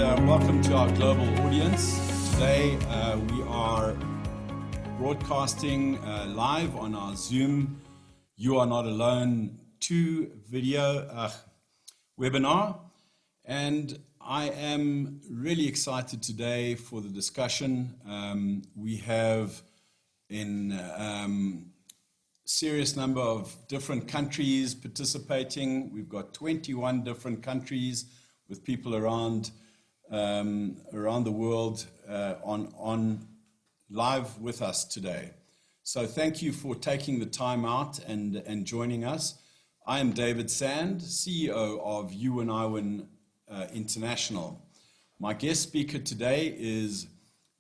welcome to our global audience. Today we are broadcasting live on our Zoom You Are Not Alone 2 video webinar, and I am really excited today for the discussion. We have in serious number of different countries participating. We've got 21 different countries with people around the world on live with us today. So thank you for taking the time out and joining us. I am David Sand, CEO of Iwin International. My guest speaker today is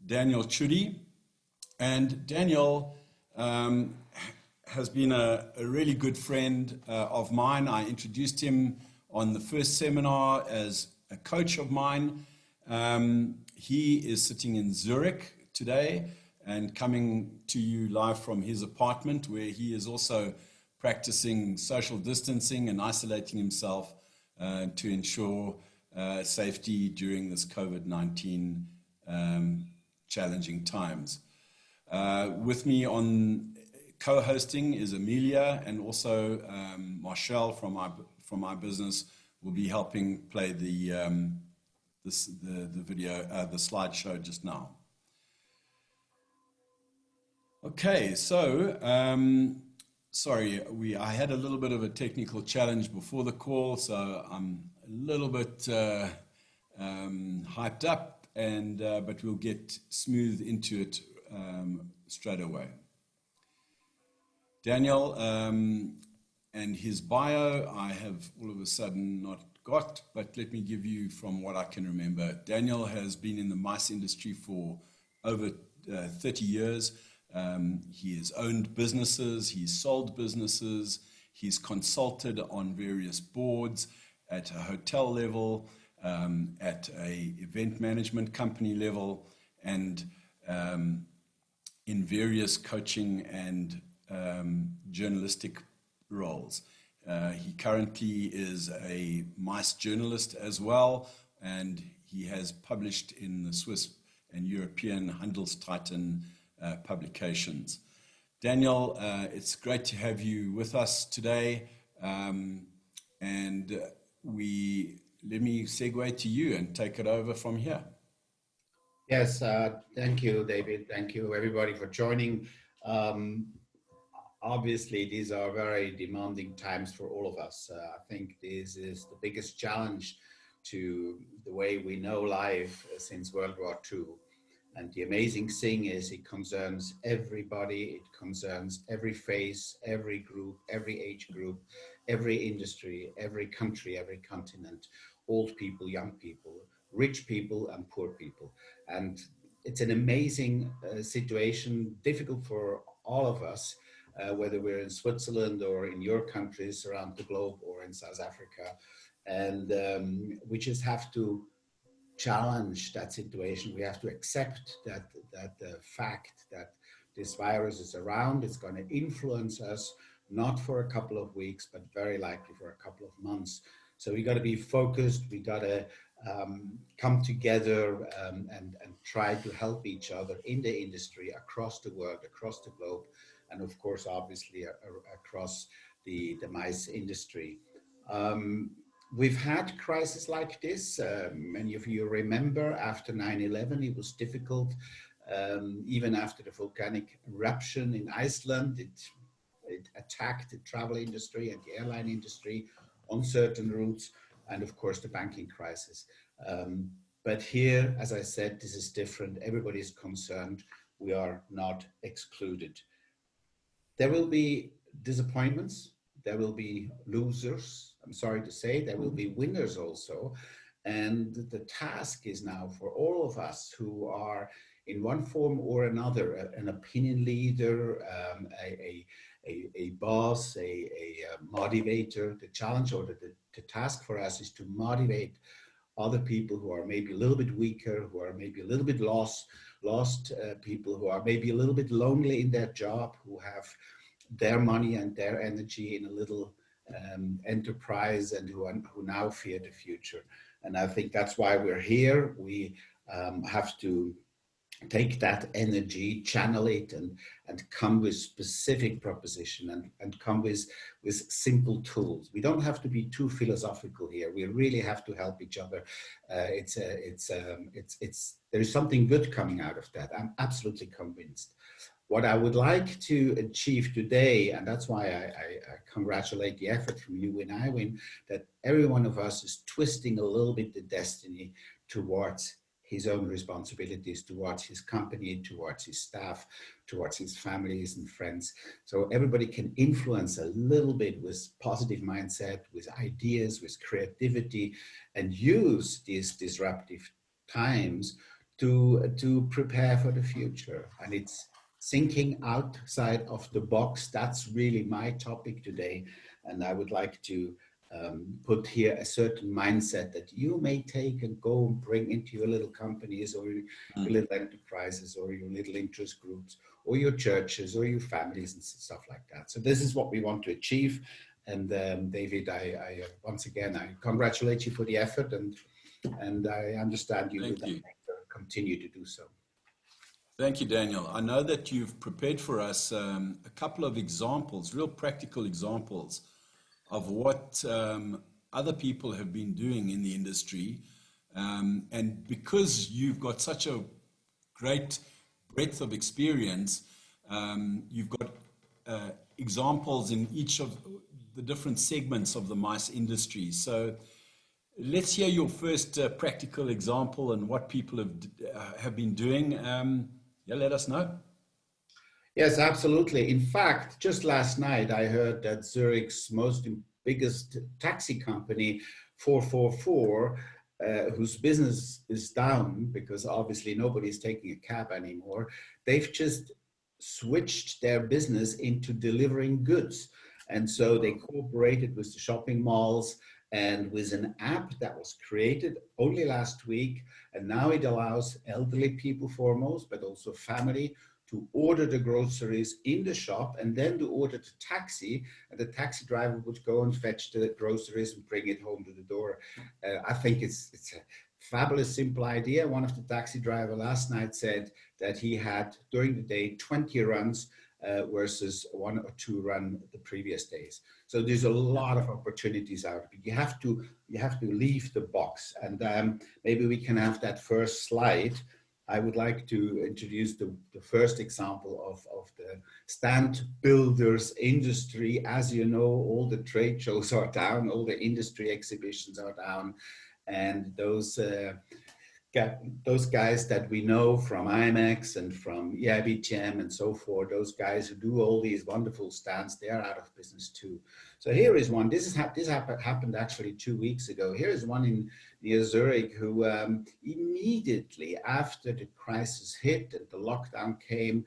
Daniel Tschudy, and Daniel has been a really good friend of mine. I introduced him on the first seminar as a coach of mine. He is sitting in Zurich today and coming to you live from his apartment, where he is also practicing social distancing and isolating himself to ensure safety during this COVID-19 challenging times. With me on co-hosting is Amelia, and also Marshall from my business will be helping play the video, the slideshow just now. Okay, so sorry, I had a little bit of a technical challenge before the call, so I'm a little bit hyped up, but we'll get smooth into it straight away. Daniel and his bio, I have all of a sudden not got, but let me give you from what I can remember. Daniel has been in the mice industry for over 30 years. He has owned businesses, he's sold businesses, he's consulted on various boards at a hotel level, at a event management company level, and in various coaching and journalistic roles. He currently is a mice journalist as well, and he has published in the Swiss and European Handelstitan publications. Daniel, it's great to have you with us today, and let me segue to you and take it over from here. Yes, thank you, David. Thank you, everybody, for joining. Obviously, these are very demanding times for all of us. I think this is the biggest challenge to the way we know life since World War II. And the amazing thing is it concerns everybody. It concerns every face, every group, every age group, every industry, every country, every continent, old people, young people, rich people and poor people. And it's an amazing situation, difficult for all of us. Whether we're in Switzerland or in your countries around the globe or in South Africa. And we just have to challenge that situation. We have to accept that the fact that this virus is around, it's going to influence us, not for a couple of weeks, but very likely for a couple of months. So we got to be focused. We got to come together and try to help each other in the industry, across the world, across the globe, and of course, obviously, across the mice industry. We've had crises like this. Many of you remember after 9/11, it was difficult. Even after the volcanic eruption in Iceland, it attacked the travel industry and the airline industry on certain routes, and of course, the banking crisis. But here, as I said, this is different. Everybody is concerned. We are not excluded. There will be disappointments, there will be losers, I'm sorry to say, there will be winners also. And the task is now for all of us who are in one form or another, an opinion leader, a boss, a motivator. The challenge or the task for us is to motivate other people who are maybe a little bit weaker, who are maybe a little bit lost people who are maybe a little bit lonely in their job, who have their money and their energy in a little enterprise and who now fear the future. And I think that's why we're here. We have to take that energy, channel it, and come with specific proposition and come with simple tools. We don't have to be too philosophical here. We really have to help each other. There is something good coming out of that. I'm absolutely convinced. What I would like to achieve today, and that's why I congratulate the effort from you and Iwin, that every one of us is twisting a little bit the destiny towards his own responsibilities, towards his company, towards his staff, towards his families and friends. So everybody can influence a little bit with positive mindset, with ideas, with creativity, and use these disruptive times to prepare for the future. And it's thinking outside of the box. That's really my topic today. And I would like to put here a certain mindset that you may take and go and bring into your little companies or your little enterprises or your little interest groups or your churches or your families and stuff like that. So this is what we want to achieve. And David, I once again, I congratulate you for the effort, and I understand you will continue to do so. Thank you, Daniel. I know that you've prepared for us a couple of examples, real practical examples of what other people have been doing in the industry. And because you've got such a great breadth of experience, you've got examples in each of the different segments of the mice industry. So let's hear your first practical example and what people have been doing. Yeah, let us know. Yes, absolutely. In fact, just last night, I heard that Zurich's biggest taxi company, 444, whose business is down because obviously nobody's taking a cab anymore, they've just switched their business into delivering goods. And so they cooperated with the shopping malls and with an app that was created only last week. And now it allows elderly people foremost, but also family, to order the groceries in the shop and then to order the taxi, and the taxi driver would go and fetch the groceries and bring it home to the door. I think it's a fabulous, simple idea. One of the taxi drivers last night said that he had during the day 20 runs versus 1 or 2 run the previous days. So there's a lot of opportunities out of it. You have to leave the box, and maybe we can have that first slide. I would like to introduce the first example of the stand builders industry. As you know, all the trade shows are down, all the industry exhibitions are down, and those guys that we know from IMEX and from EIBTM and so forth, those guys who do all these wonderful stands, they are out of business too. So here is one. This happened actually 2 weeks ago. Here is one in near Zurich who immediately after the crisis hit and the lockdown came,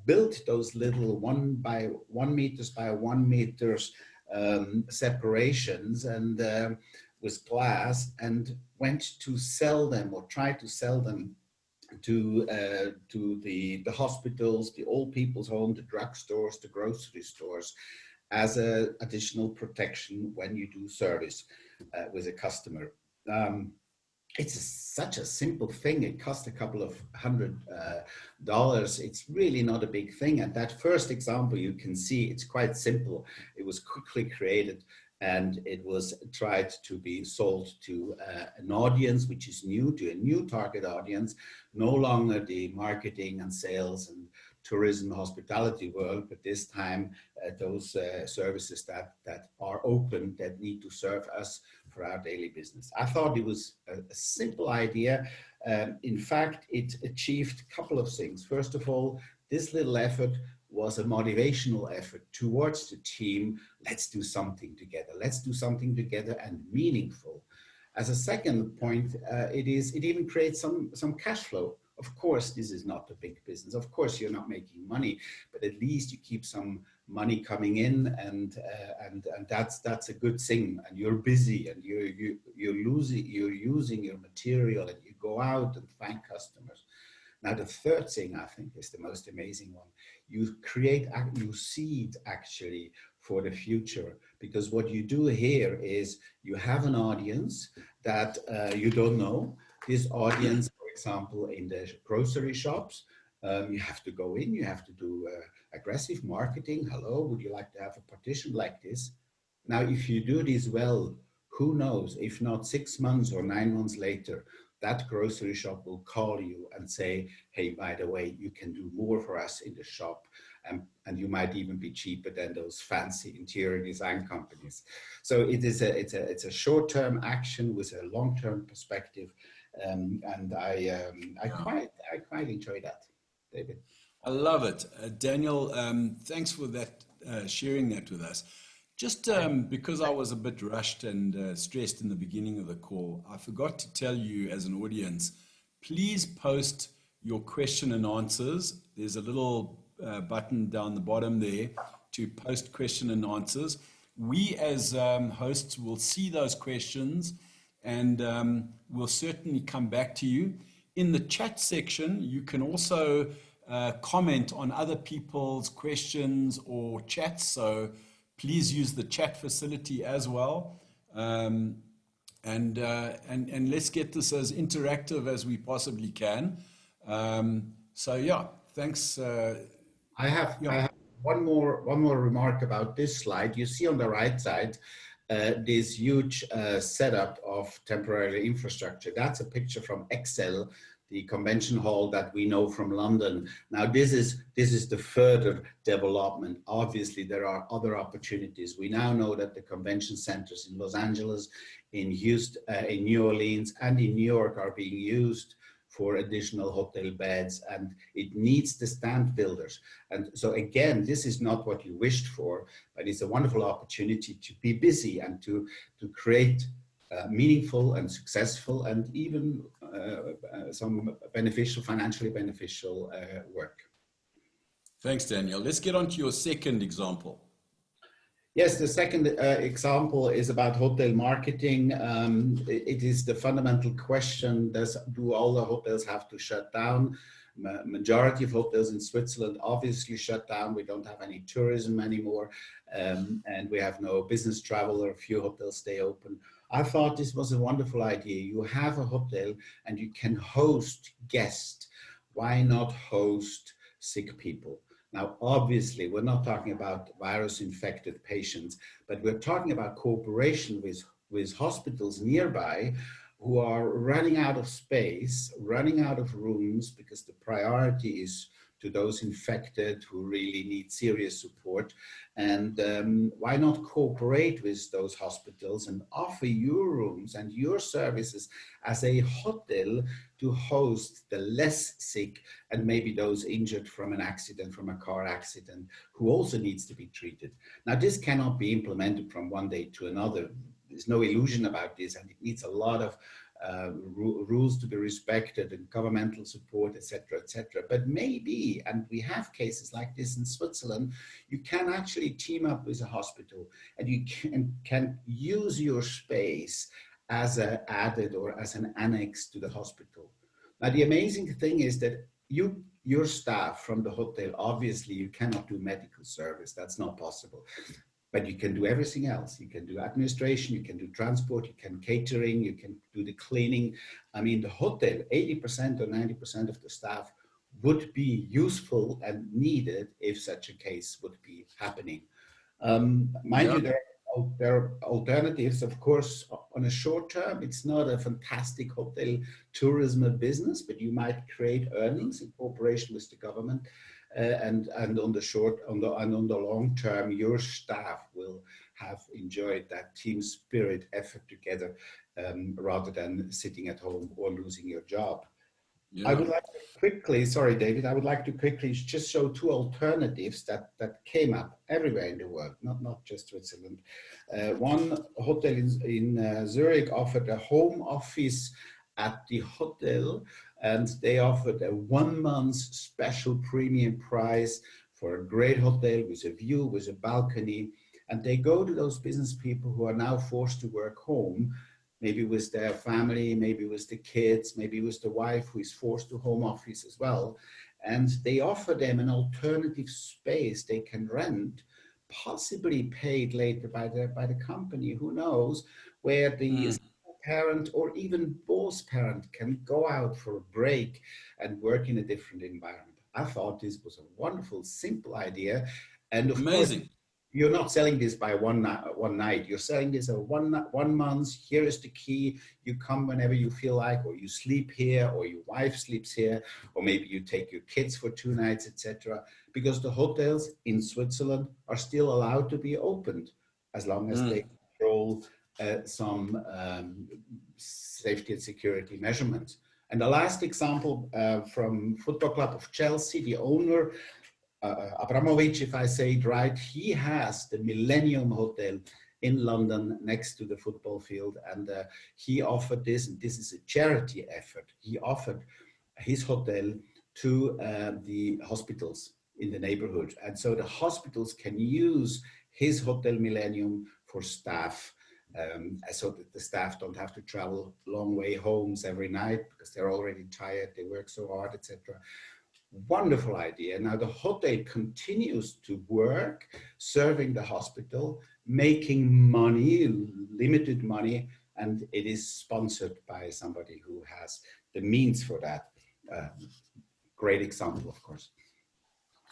built those little 1 by 1 meters by 1 meters separations and with glass, and went to sell them or tried to sell them to the hospitals, the old people's home, the drugstores, the grocery stores, as an additional protection when you do service with a customer. It's such a simple thing. It cost a couple of $100. It's really not a big thing. And that first example, you can see it's quite simple. It was quickly created, and it was tried to be sold to an audience which is new, to a new target audience, no longer the marketing and sales and tourism hospitality world, but this time those services that are open, that need to serve us for our daily business. I thought it was a simple idea. In fact, it achieved a couple of things. First of all, this little effort was a motivational effort towards the team. Let's do something together. Let's do something together and meaningful. As a second point, it even creates some cash flow. Of course, this is not a big business. Of course, you're not making money, but at least you keep some money coming in, and that's a good thing. And you're busy, and you're using your material, and you go out and find customers. Now, the third thing I think is the most amazing one. You seed actually for the future. Because what you do here is you have an audience that you don't know. This audience, for example, in the grocery shops, you have to go in, you have to do aggressive marketing. Hello, would you like to have a partition like this? Now, if you do this well, who knows, if not 6 months or 9 months later, that grocery shop will call you and say, hey, by the way, you can do more for us in the shop. And you might even be cheaper than those fancy interior design companies. So it's a short-term action with a long-term perspective. And I quite enjoy that, David. I love it. Daniel, thanks for that, sharing that with us. Just because I was a bit rushed and stressed in the beginning of the call, I forgot to tell you as an audience, please post your question and answers. There's a little button down the bottom there to post question and answers. We as hosts will see those questions and we'll certainly come back to you. In the chat section, you can also comment on other people's questions or chats. So please use the chat facility as well. And let's get this as interactive as we possibly can. So yeah, thanks. I have one more remark about this slide. You see on the right side, this huge setup of temporary infrastructure. That's a picture from Excel, the convention hall that we know from London. Now, this is the further development. Obviously, there are other opportunities. We now know that the convention centers in Los Angeles, in Houston, in New Orleans, and in New York are being used for additional hotel beds, and it needs the stand builders. And so again, this is not what you wished for, but it's a wonderful opportunity to be busy and to create meaningful and successful and even some financially beneficial work. Thanks, Daniel. Let's get on to your second example. Yes, the second example is about hotel marketing. It is the fundamental question, do all the hotels have to shut down? Majority of hotels in Switzerland obviously shut down. We don't have any tourism anymore, and we have no business travel, or a few hotels stay open. I thought this was a wonderful idea. You have a hotel and you can host guests. Why not host sick people? Now, obviously, we're not talking about virus-infected patients, but we're talking about cooperation with hospitals nearby who are running out of space, running out of rooms, because the priority is to those infected who really need serious support. And why not cooperate with those hospitals and offer your rooms and your services as a hotel to host the less sick and maybe those injured from an accident, from a car accident, who also needs to be treated. Now, this cannot be implemented from one day to another. There's no illusion about this, and it needs a lot of rules to be respected and governmental support, etc., etc. But maybe, and we have cases like this in Switzerland, you can actually team up with a hospital and you can use your space as an added or as an annex to the hospital. Now, the amazing thing is that your staff from the hotel, obviously you cannot do medical service, that's not possible. But you can do everything else. You can do administration, you can do transport, you can catering, you can do the cleaning. I mean, the hotel, 80% or 90% of the staff would be useful and needed if such a case would be happening. Mind you, there are alternatives, of course. On a short term, it's not a fantastic hotel tourism business, but you might create earnings in cooperation with the government. And on the long term, your staff will have enjoyed that team spirit effort together, rather than sitting at home or losing your job. Yeah. I would like to quickly, sorry, David, I would like to quickly just show two alternatives that came up everywhere in the world, not just Switzerland. One hotel in Zurich offered a home office at the hotel, and they offered a 1 month special premium price for a great hotel with a view, with a balcony. And they go to those business people who are now forced to work home, maybe with their family, maybe with the kids, maybe with the wife who is forced to home office as well. And they offer them an alternative space they can rent, possibly paid later by the company, who knows, where the parent or even both parent can go out for a break and work in a different environment. I thought this was a wonderful, simple idea. And of course, Amazing. you're not selling this by one night. You're selling this a 1 month. Here is the key. You come whenever you feel like, or you sleep here, or your wife sleeps here, or maybe you take your kids for 2 nights, etc. Because the hotels in Switzerland are still allowed to be opened as long as they control some safety and security measurements. And the last example from Football Club of Chelsea, the owner, Abramovich, if I say it right, he has the Millennium Hotel in London next to the football field. And he offered this, and this is a charity effort. He offered his hotel to the hospitals in the neighborhood. And so the hospitals can use his Hotel Millennium for staff, so that the staff don't have to travel long way homes every night because they're already tired, they work so hard, etc. Wonderful idea. Now the hotel continues to work, serving the hospital, making money, limited money, and it is sponsored by somebody who has the means for that. Great example, of course.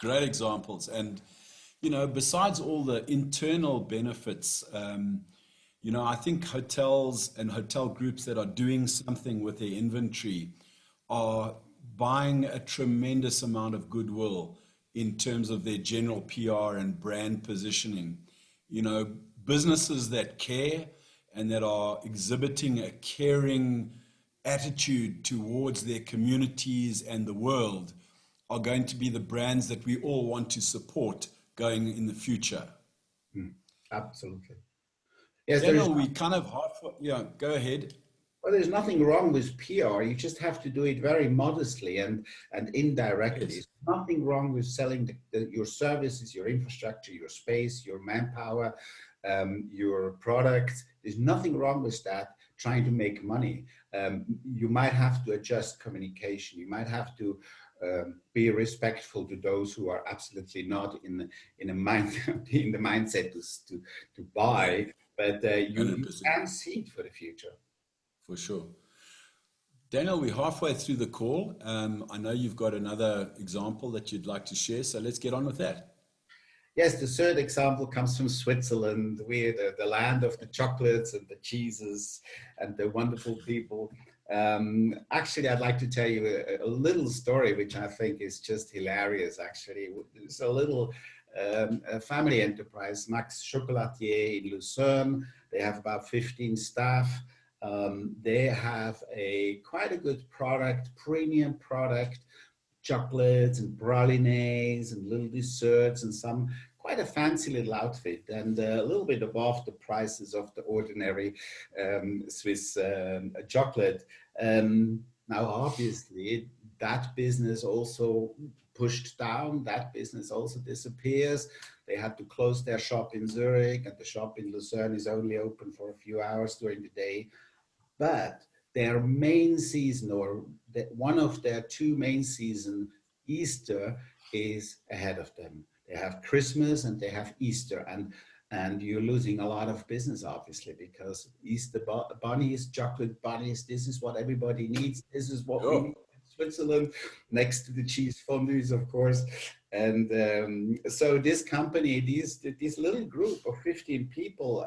Great examples. And, you know, besides all the internal benefits, you know, I think hotels and hotel groups that are doing something with their inventory are buying a tremendous amount of goodwill in terms of their general PR and brand positioning. You know, businesses that care and that are exhibiting a caring attitude towards their communities and the world are going to be the brands that we all want to support going in the future. Absolutely. Yes, Daniel, we kind of go ahead. Well, there's nothing wrong with PR. You just have to do it very modestly and indirectly. Yes. There's nothing wrong with selling your services, your infrastructure, your space, your manpower, your products. There's nothing wrong with that, trying to make money. You might have to adjust communication. You might have to be respectful to those who are absolutely not in the mindset to buy. But you can see it for the future. For sure. Daniel, we're halfway through the call. I know you've got another example that you'd like to share, so let's get on with that. Yes, the third example comes from Switzerland. We're the land of the chocolates and the cheeses and the wonderful people. Actually, I'd like to tell you a little story, which I think is just hilarious, actually. It's a little family enterprise, Max Chocolatier in Lucerne. They have about 15 staff. They have quite a good product, premium product, chocolates and pralines and little desserts and some quite a fancy little outfit and a little bit above the prices of the ordinary Swiss chocolate. Now, obviously, that business also pushed down, that business also disappears. They had to close their shop in Zurich, and the shop in Lucerne is only open for a few hours during the day. But their main season, or one of their two main seasons, Easter, is ahead of them. They have Christmas and they have Easter, and you're losing a lot of business, obviously, because Easter bunnies, chocolate bunnies, this is what everybody needs. This is what we need in Switzerland, next to the cheese fondues, of course. And so this company, this little group of 15 people,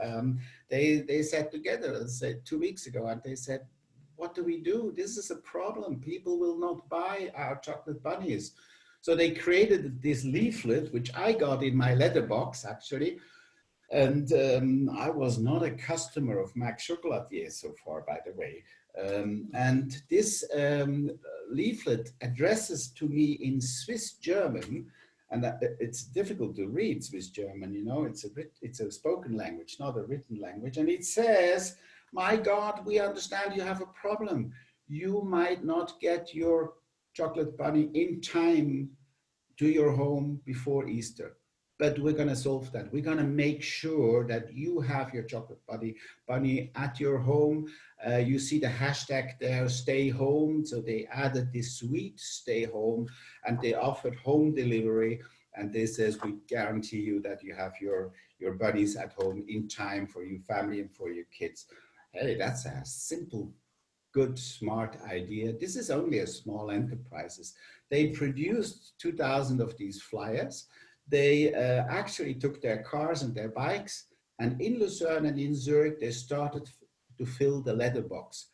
they sat together, said 2 weeks ago, and they said, what do we do? This is a problem. People will not buy our chocolate bunnies. So they created this leaflet, which I got in my letterbox, actually. And I was not a customer of Max Chocolatier so far, by the way. And this leaflet addresses to me in Swiss German, and it's difficult to read Swiss German, you know, it's a spoken language, not a written language. And it says, my God, we understand you have a problem. You might not get your chocolate bunny in time to your home before Easter. But we're going to solve that. We're going to make sure that you have your chocolate bunny at your home. You see the hashtag there, stay home. So they added this sweet stay home, and they offered home delivery. And this says, we guarantee you that you have your buddies at home in time for your family and for your kids. Hey, that's a simple, good, smart idea. This is only a small enterprises. They produced 2,000 of these flyers. They actually took their cars and their bikes, and in Lucerne and in Zurich, they started to fill the letterboxes,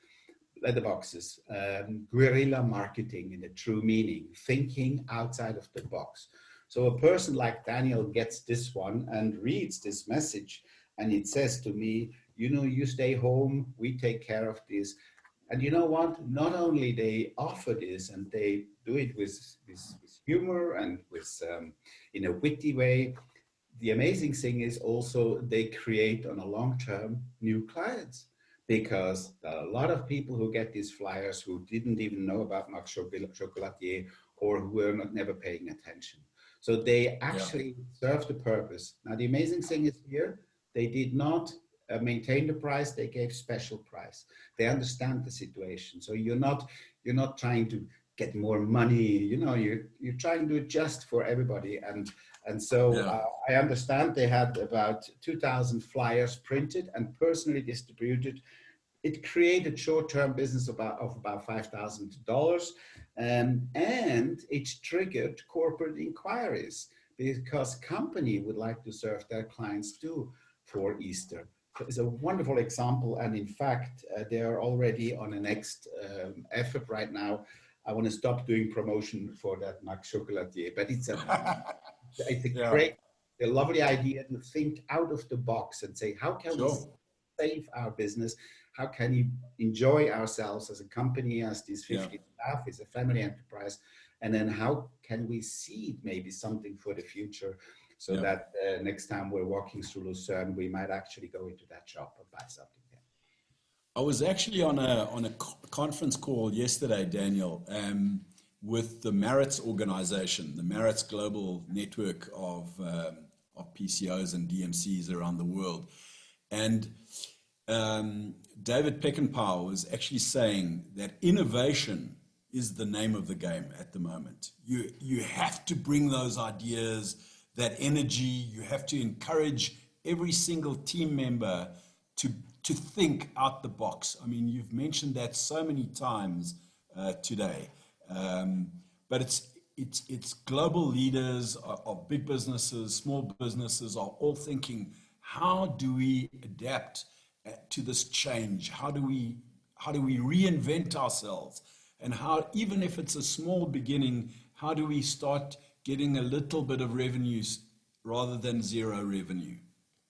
guerrilla marketing in the true meaning, thinking outside of the box. So a person like Daniel gets this one and reads this message, and it says to me, you know, you stay home, we take care of this. And you know what? Not only they offer this and they do it with humor and with in a witty way, the amazing thing is also they create on a long term new clients, because there are a lot of people who get these flyers who didn't even know about Max Chocolatier, or who were never paying attention. So they actually serve the purpose. Now the amazing thing is here, they did not maintain the price, they gave special price. They understand the situation. So you're not trying to get more money, you know, you're trying to adjust for everybody. And so I understand they had about 2,000 flyers printed and personally distributed. It created short-term business of about $5,000, and it triggered corporate inquiries, because company would like to serve their clients too for Easter. So it's a wonderful example, and in fact, they are already on a next effort right now. I want to stop doing promotion for that Max Chocolatier, but it's a great, a lovely idea to think out of the box and say, how can we save our business? How can we enjoy ourselves as a company, as these 50 staff, as a family enterprise? And then how can we seed maybe something for the future, so that next time we're walking through Lucerne, we might actually go into that shop and buy something there. I was actually on a conference call yesterday, Daniel, with the Maritz organization, the Maritz Global Network of PCOs and DMCs around the world. And David Peckinpah was actually saying that innovation is the name of the game at the moment. You have to bring those ideas, that energy. You have to encourage every single team member to think out the box. I mean, you've mentioned that so many times today. But it's global leaders of big businesses, small businesses are all thinking, how do we adapt to this change? How do we reinvent ourselves? And how, even if it's a small beginning, how do we start getting a little bit of revenues rather than zero revenue?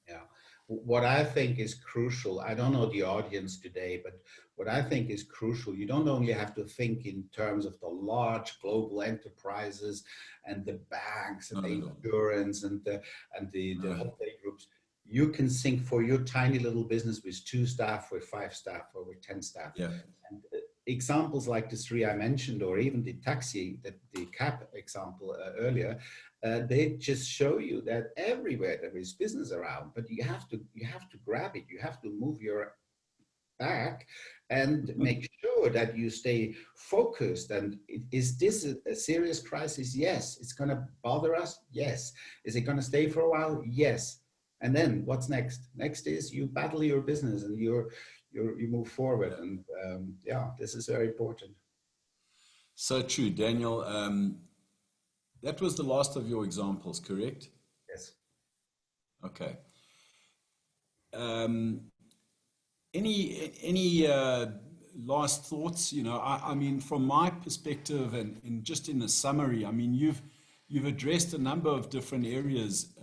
Yeah. What I think is crucial, I don't know the audience today, but what I think is crucial, you don't only have to think in terms of the large global enterprises and the banks and the insurance and the holiday groups. You can think for your tiny little business with 2 staff, with 5 staff, or with 10 staff. Yeah. And examples like the 3 I mentioned, or even the cab example earlier, they just show you that everywhere there is business around, but you have to grab it. You have to move your back and make sure that you stay focused. And is this a serious crisis? Yes. It's going to bother us? Yes. Is it going to stay for a while? Yes. And then what's next? Next is you battle your business and you move forward. And this is very important. So true, Daniel. That was the last of your examples, correct? Yes. Okay. Any last thoughts? You know, I mean, from my perspective, and just in a summary, I mean, you've addressed a number of different areas.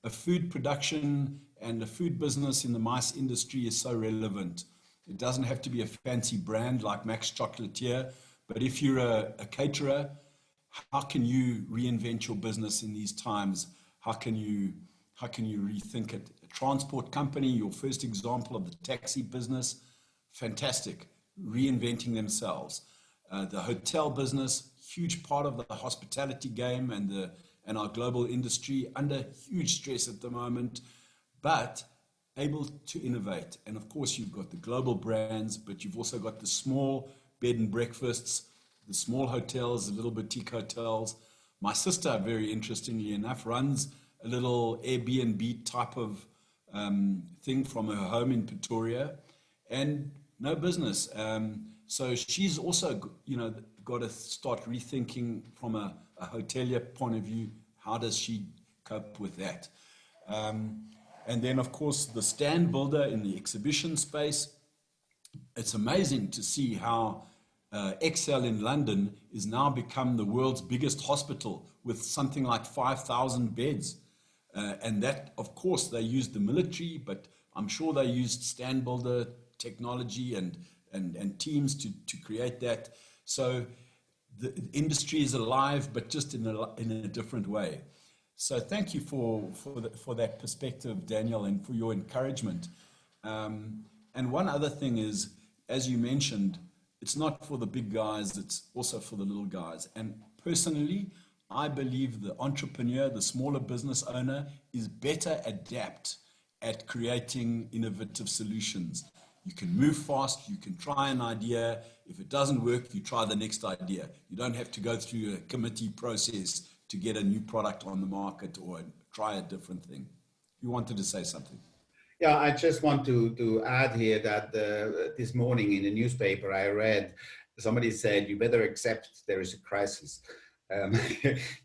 A food production and a food business in the mice industry is so relevant. It doesn't have to be a fancy brand like Max Chocolatier, but if you're a caterer, how can you reinvent your business in these times? How can you rethink it? A transport company, your first example of the taxi business, fantastic, reinventing themselves. The hotel business, huge part of the hospitality game and our global industry, under huge stress at the moment, but able to innovate. And of course, you've got the global brands, but you've also got the small bed and breakfasts, the small hotels, the little boutique hotels. My sister, very interestingly enough, runs a little Airbnb type of thing from her home in Pretoria, and no business. So she's also, got to start rethinking from a hotelier point of view. How does she cope with that? And then, of course, the stand builder in the exhibition space. It's amazing to see how Excel in London is now become the world's biggest hospital with something like 5,000 beds. And that, of course, they used the military, but I'm sure they used stand builder technology and teams to create that. So the industry is alive, but just in a different way. So thank you for that perspective, Daniel, and for your encouragement. And one other thing is, as you mentioned, it's not for the big guys, it's also for the little guys. And personally, I believe the entrepreneur, the smaller business owner, is better adept at creating innovative solutions. You can move fast, you can try an idea. If it doesn't work, you try the next idea. You don't have to go through a committee process to get a new product on the market or try a different thing. You wanted to say something. Yeah, I just want to add here that this morning in the newspaper I read, somebody said, you better accept there is a crisis.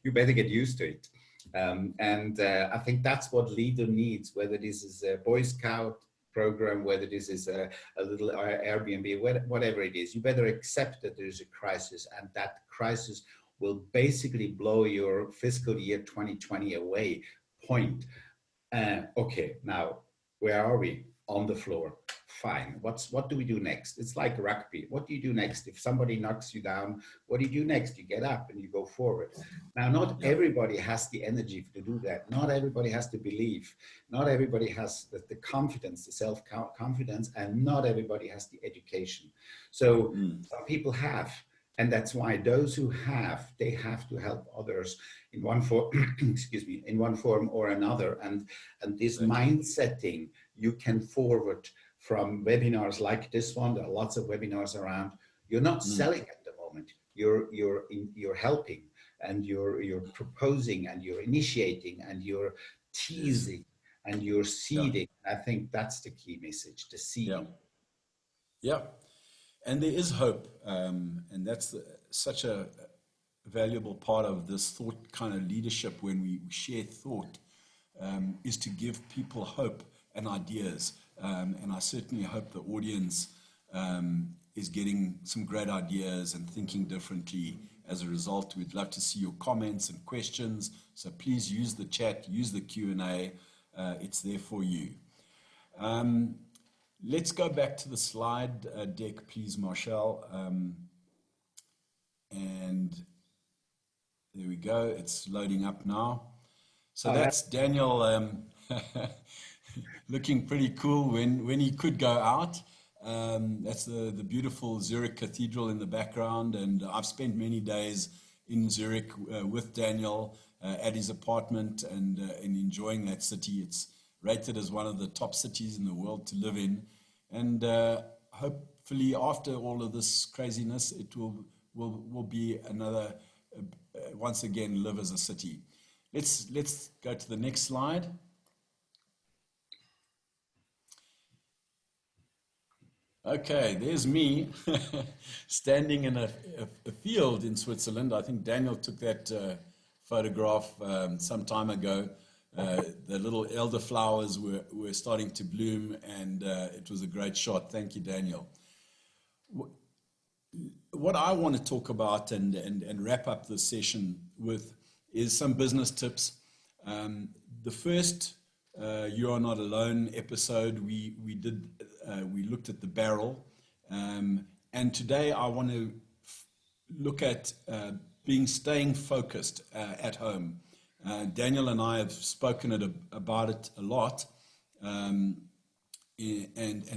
You better get used to it. I think that's what leader needs, whether this is a Boy Scout program, whether this is a little Airbnb, whatever it is, you better accept that there's a crisis, and that crisis will basically blow your fiscal year 2020 away. Point. Okay, now, where are we? On the floor. Fine. What do we do next? It's like rugby. What do you do next? If somebody knocks you down, what do you do next? You get up and you go forward. Now, not everybody has the energy to do that. Not everybody has to believe. Not everybody has the confidence, the self-confidence, and not everybody has the education. So some people have. And that's why those who have, they have to help others in one form, excuse me, in one form or another. And this mindsetting you can forward from webinars like this one. There are lots of webinars around. You're not selling at the moment. You're helping, and you're proposing, and you're initiating, and you're teasing, and you're seeding. I think that's the key message, the seeding. Yeah. And there is hope, and that's such a valuable part of this thought kind of leadership when we share thought, is to give people hope and ideas. And I certainly hope the audience is getting some great ideas and thinking differently as a result. We'd love to see your comments and questions, so please use the chat, use the Q&A. It's there for you. Let's go back to the slide deck, please, Marshall. And there we go. It's loading up now. So that's Daniel looking pretty cool when he could go out. That's the beautiful Zurich Cathedral in the background. And I've spent many days in Zurich with Daniel at his apartment and enjoying that city. It's rated as one of the top cities in the world to live in, and hopefully after all of this craziness, it will be another once again live as a city. Let's go to the next slide. Okay, there's me standing in a field in Switzerland. I think Daniel took that photograph some time ago. The little elderflowers were starting to bloom, and it was a great shot. Thank you, Daniel. What I want to talk about and wrap up this session with is some business tips. The first You Are Not Alone episode, we looked at the barrel, and today I want to look at staying focused at home. Daniel and I have spoken about it a lot, and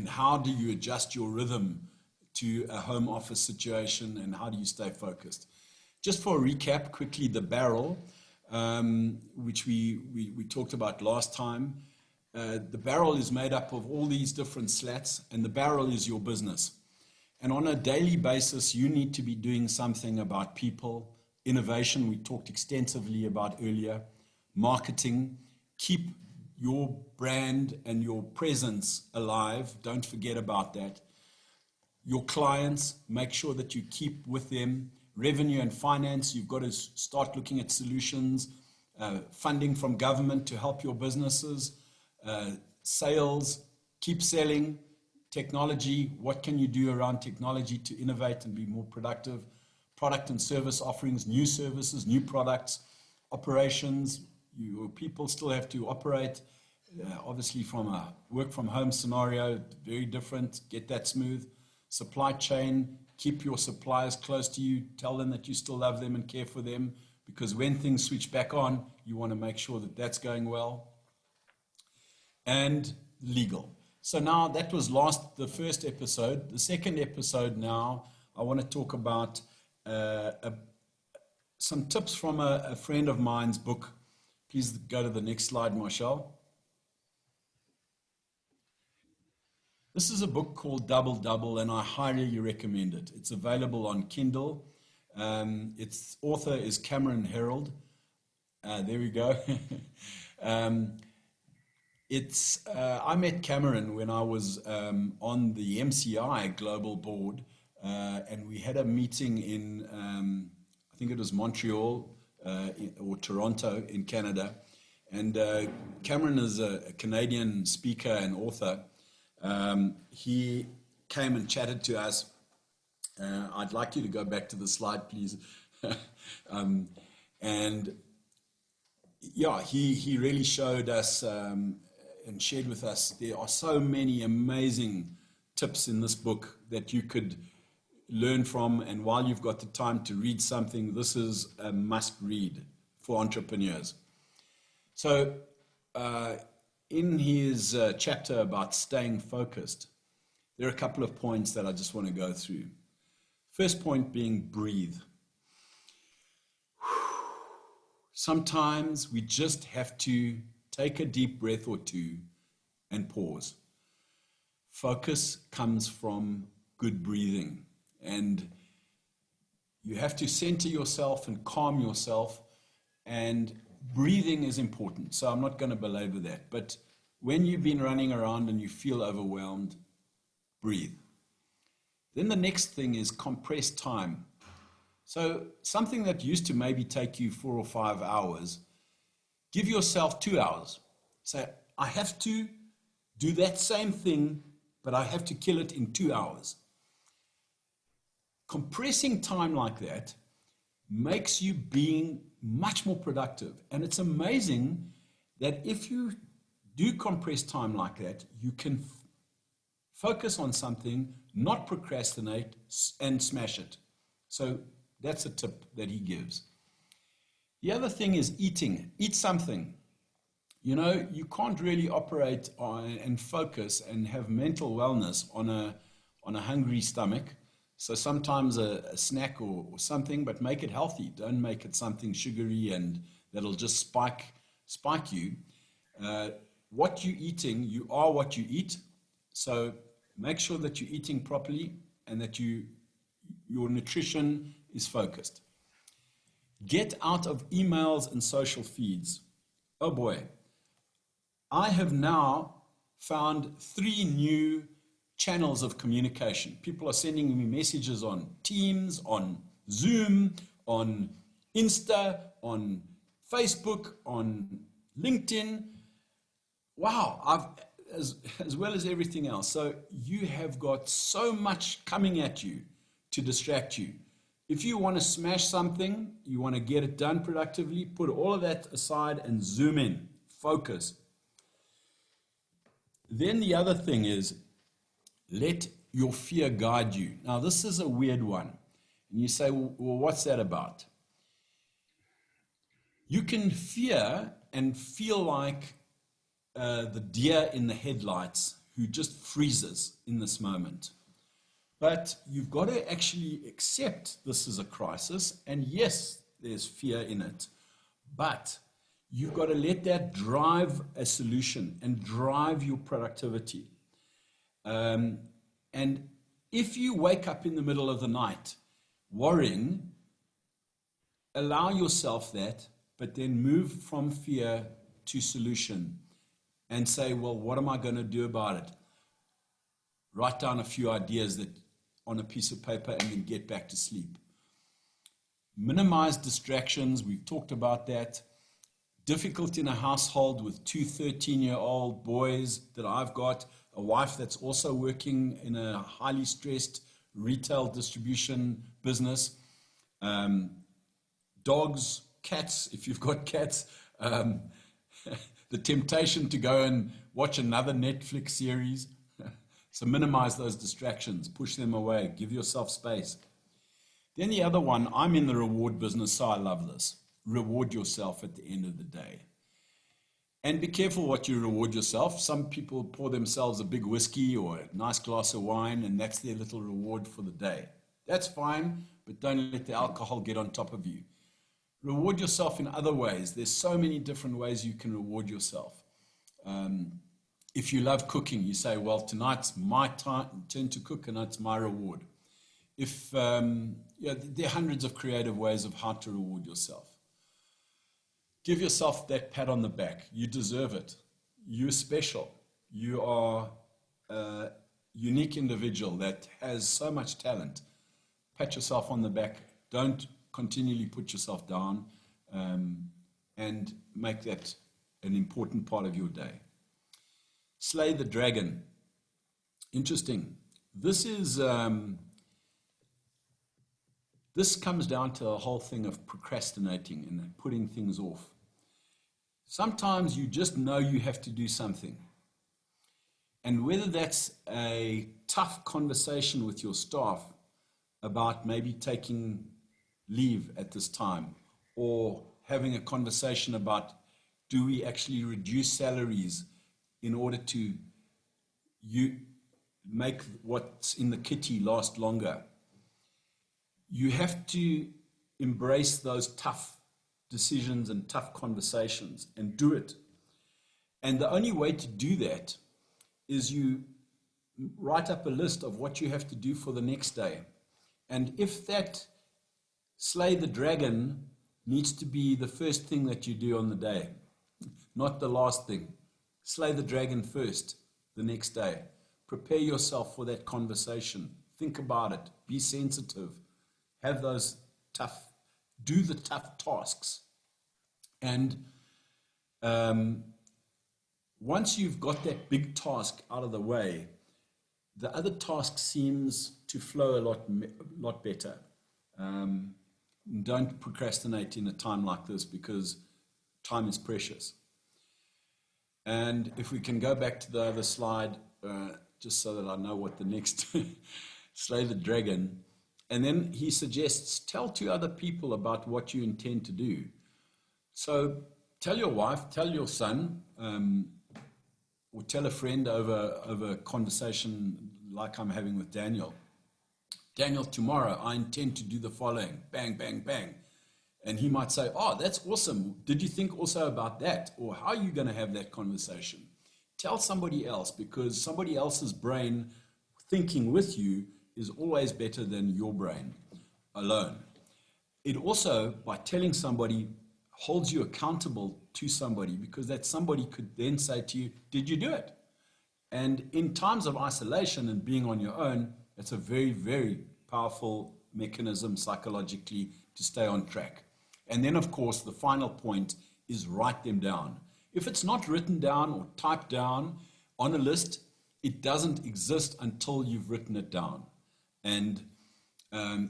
how do you adjust your rhythm to a home office situation, and how do you stay focused? Just for a recap, quickly, the barrel, which we talked about last time. The barrel is made up of all these different slats, and the barrel is your business. And on a daily basis, you need to be doing something about people, innovation, we talked extensively about earlier, marketing, keep your brand and your presence alive. Don't forget about that. Your clients, make sure that you keep with them. Revenue and finance, you've got to start looking at solutions, funding from government to help your businesses, sales, keep selling, technology, what can you do around technology to innovate and be more productive, product and service offerings, new services, new products, operations, your people still have to operate, obviously from a work from home scenario, very different, get that smooth. Supply chain, keep your suppliers close to you, tell them that you still love them and care for them, because when things switch back on, you want to make sure that that's going well. And legal. So now that was the first episode. The second episode now, I want to talk about some tips from a friend of mine's book. Please go to the next slide, Marshall. This is a book called Double Double, and I highly recommend it. It's available on Kindle. Its author is Cameron Herold. There we go. I met Cameron when I was on the MCI Global Board, and we had a meeting in, I think it was Montreal or Toronto in Canada. And Cameron is a Canadian speaker and author. He came and chatted to us. I'd like you to go back to the slide, please. And yeah, he really showed us and shared with us, there are so many amazing tips in this book that you could learn from. And while you've got the time to read something, this is a must read for entrepreneurs. So in his chapter about staying focused, there are a couple of points that I just want to go through. First point being breathe. Sometimes we just have to take a deep breath or two and pause. Focus comes from good breathing, and you have to center yourself and calm yourself, and breathing is important. So I'm not going to belabor that, but when you've been running around and you feel overwhelmed, breathe. Then the next thing is compress time. So something that used to maybe take you 4 or 5 hours, give yourself 2 hours. Say, I have to do that same thing, but I have to kill it in 2 hours. Compressing time like that makes you being much more productive. And it's amazing that if you do compress time like that, you can focus on something, not procrastinate, and smash it. So that's a tip that he gives. The other thing is eating. Eat something. You know, you can't really operate on and focus and have mental wellness on a hungry stomach. So sometimes a snack or something, but make it healthy. Don't make it something sugary and that'll just spike you. What you're eating, you are what you eat. So make sure that you're eating properly and that your nutrition is focused. Get out of emails and social feeds. Oh boy. I have now found 3 new channels of communication. People are sending me messages on Teams, on Zoom, on Insta, on Facebook, on LinkedIn. Wow, as well as everything else. So you have got so much coming at you to distract you. If you want to smash something, you want to get it done productively, put all of that aside and zoom in, focus. Then the other thing is, let your fear guide you. Now, this is a weird one. And you say, well, what's that about? You can fear and feel like the deer in the headlights who just freezes in this moment. But you've got to actually accept this is a crisis. And yes, there's fear in it. But you've got to let that drive a solution and drive your productivity. And if you wake up in the middle of the night worrying, allow yourself that, but then move from fear to solution and say, well, what am I going to do about it? Write down a few ideas that on a piece of paper and then get back to sleep. Minimize distractions. We've talked about that. Difficult in a household with two 13-year-old boys that I've got, a wife that's also working in a highly stressed retail distribution business. Dogs, cats, if you've got cats, the temptation to go and watch another Netflix series. So minimize those distractions, push them away, give yourself space. Then the other one, I'm in the reward business, so I love this. Reward yourself at the end of the day. And be careful what you reward yourself. Some people pour themselves a big whiskey or a nice glass of wine, and that's their little reward for the day. That's fine, but don't let the alcohol get on top of you. Reward yourself in other ways. There's so many different ways you can reward yourself. If you love cooking, you say, well, tonight's my turn to cook, and it's my reward. There are hundreds of creative ways of how to reward yourself. Give yourself that pat on the back. You deserve it. You're special. You are a unique individual that has so much talent. Pat yourself on the back. Don't continually put yourself down, and make that an important part of your day. Slay the dragon. Interesting. This comes down to a whole thing of procrastinating and putting things off. Sometimes you just know you have to do something. And whether that's a tough conversation with your staff about maybe taking leave at this time, or having a conversation about, do we actually reduce salaries in order to make what's in the kitty last longer? You have to embrace those tough decisions and tough conversations and do it. And the only way to do that is you write up a list of what you have to do for the next day. And if that slay the dragon needs to be the first thing that you do on the day, not the last thing. Slay the dragon first the next day. Prepare yourself for that conversation. Think about it. Be sensitive. Have those do the tough tasks. And once you've got that big task out of the way, the other task seems to flow a lot better. Don't procrastinate in a time like this, because time is precious. And if we can go back to the other slide, just so that I know what the next slay the dragon. And then he suggests, tell 2 other people about what you intend to do. So tell your wife, tell your son, or tell a friend over a conversation like I'm having with Daniel. Daniel, tomorrow I intend to do the following. Bang, bang, bang. And he might say, oh, that's awesome. Did you think also about that? Or how are you going to have that conversation? Tell somebody else, because somebody else's brain thinking with you is always better than your brain alone. It also, by telling somebody, holds you accountable to somebody, because that somebody could then say to you, did you do it? And in times of isolation and being on your own, it's a very, very powerful mechanism psychologically to stay on track. And then, of course, the final point is write them down. If it's not written down or typed down on a list, it doesn't exist until you've written it down. And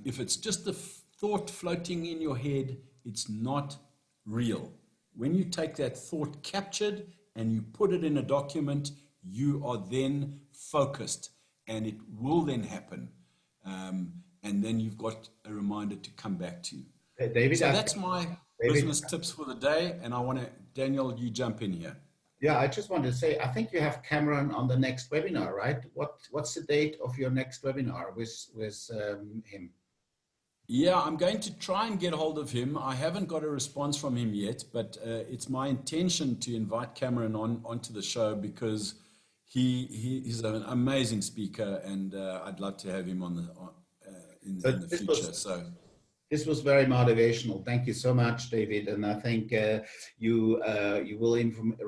if it's just a thought floating in your head, it's not real. When you take that thought captured and you put it in a document, you are then focused, and it will then happen. And then you've got a reminder to come back to. David, so that's my business tips for the day. And I want to, Daniel, you jump in here. Yeah, I just wanted to say, I think you have Cameron on the next webinar, right? What's the date of your next webinar with him? Yeah, I'm going to try and get hold of him. I haven't got a response from him yet, but it's my intention to invite Cameron onto the show, because he's an amazing speaker, and I'd love to have him on in the future. This was very motivational. Thank you so much, David. And I think you will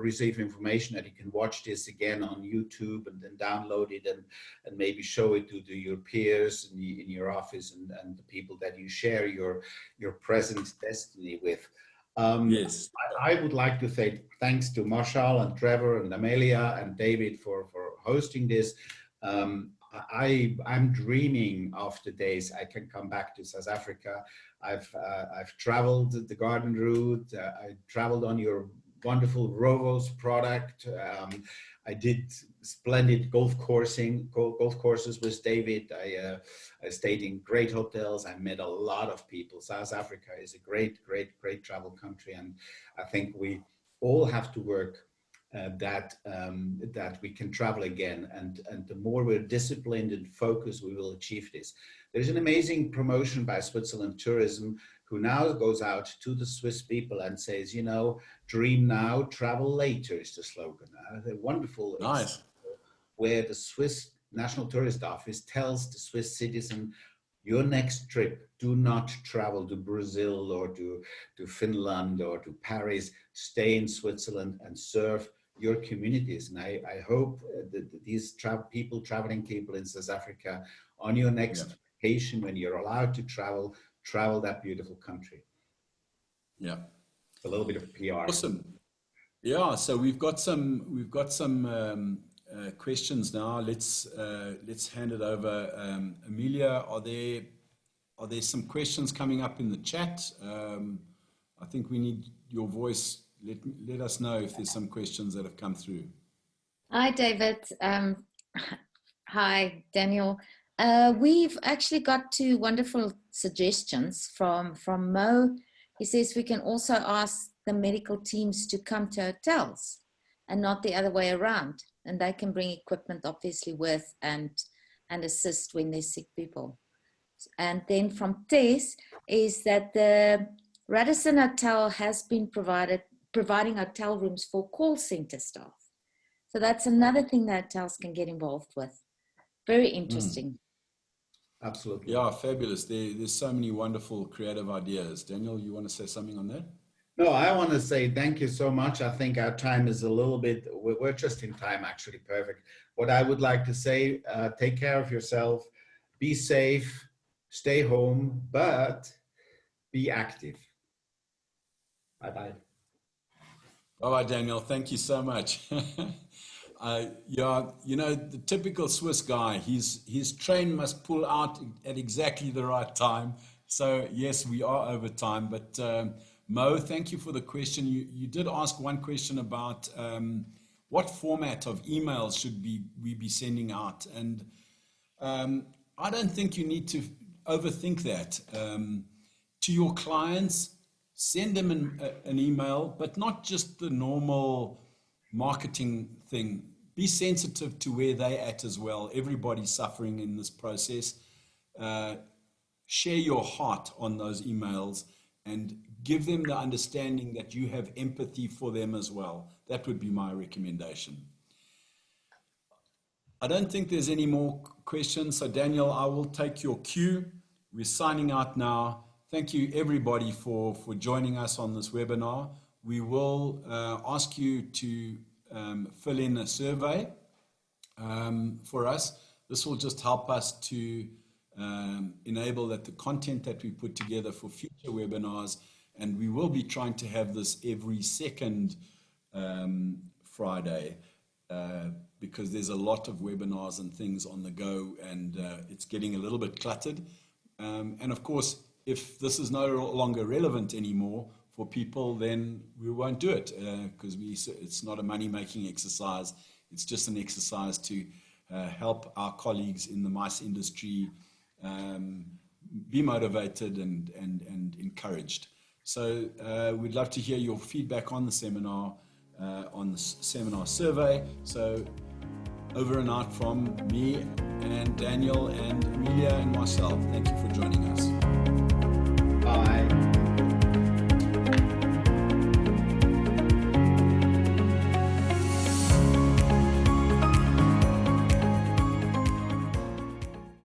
receive information that you can watch this again on YouTube and then download it and maybe show it to your peers in your office and the people that you share your present destiny with. Yes. I would like to say thanks to Marshall and Trevor and Amelia and David for hosting this. I'm dreaming of the days I can come back to South Africa. I've traveled the garden route. I traveled on your wonderful Rovos product. I did splendid golf courses with David. I stayed in great hotels. I met a lot of people. South Africa is a great travel country, and I think we all have to work that we can travel again, and the more we're disciplined and focused, we will achieve this. There's an amazing promotion by Switzerland Tourism, who now goes out to the Swiss people and says, you know, dream now, travel later is the slogan. They're wonderful. Nice. Where the Swiss National Tourist Office tells the Swiss citizen, your next trip, do not travel to Brazil or to Finland or to Paris. Stay in Switzerland and serve your communities. And I hope that these traveling people in South Africa, on your next vacation, when you're allowed to travel that beautiful country. Yeah. A little bit of PR. Awesome. Yeah. So we've got some questions now. Let's hand it over. Amelia, are there some questions coming up in the chat? I think we need your voice. Let us know if there's some questions that have come through. Hi, David. Hi, Daniel. We've actually got 2 wonderful suggestions from Mo. He says we can also ask the medical teams to come to hotels and not the other way around. And they can bring equipment obviously with and assist when there's sick people. And then from Tess is that the Radisson Hotel has been providing hotel rooms for call center staff. So that's another thing that hotels can get involved with. Very interesting. Absolutely. Yeah, fabulous. There's so many wonderful creative ideas. Daniel, you want to say something on that? No, I want to say thank you so much. I think our time is a little bit, we're just in time, actually, perfect. What I would like to say, take care of yourself, be safe, stay home, but be active. Bye-bye. Bye-bye, Daniel. Thank you so much. Yeah, you know, the typical Swiss guy, his train must pull out at exactly the right time. So yes, we are over time, but Mo, thank you for the question. You did ask one question about what format of emails should we be sending out, and I don't think you need to overthink that. To your clients, send them an email, but not just the normal marketing thing. Be sensitive to where they're at as well. Everybody's suffering in this process. Share your heart on those emails and give them the understanding that you have empathy for them as well. That would be my recommendation. I don't think there's any more questions. So Daniel, I will take your cue. We're signing out now. Thank you everybody for joining us on this webinar. We will ask you to fill in a survey for us. This will just help us to enable that the content that we put together for future webinars, and we will be trying to have this every second Friday because there's a lot of webinars and things on the go, and it's getting a little bit cluttered. And of course, if this is no longer relevant anymore for people, then we won't do it because it's not a money-making exercise. It's just an exercise to help our colleagues in the mice industry be motivated and encouraged. So we'd love to hear your feedback on the seminar, on the seminar survey. So over and out from me and Daniel and Amelia and myself. Thank you for joining us. Bye.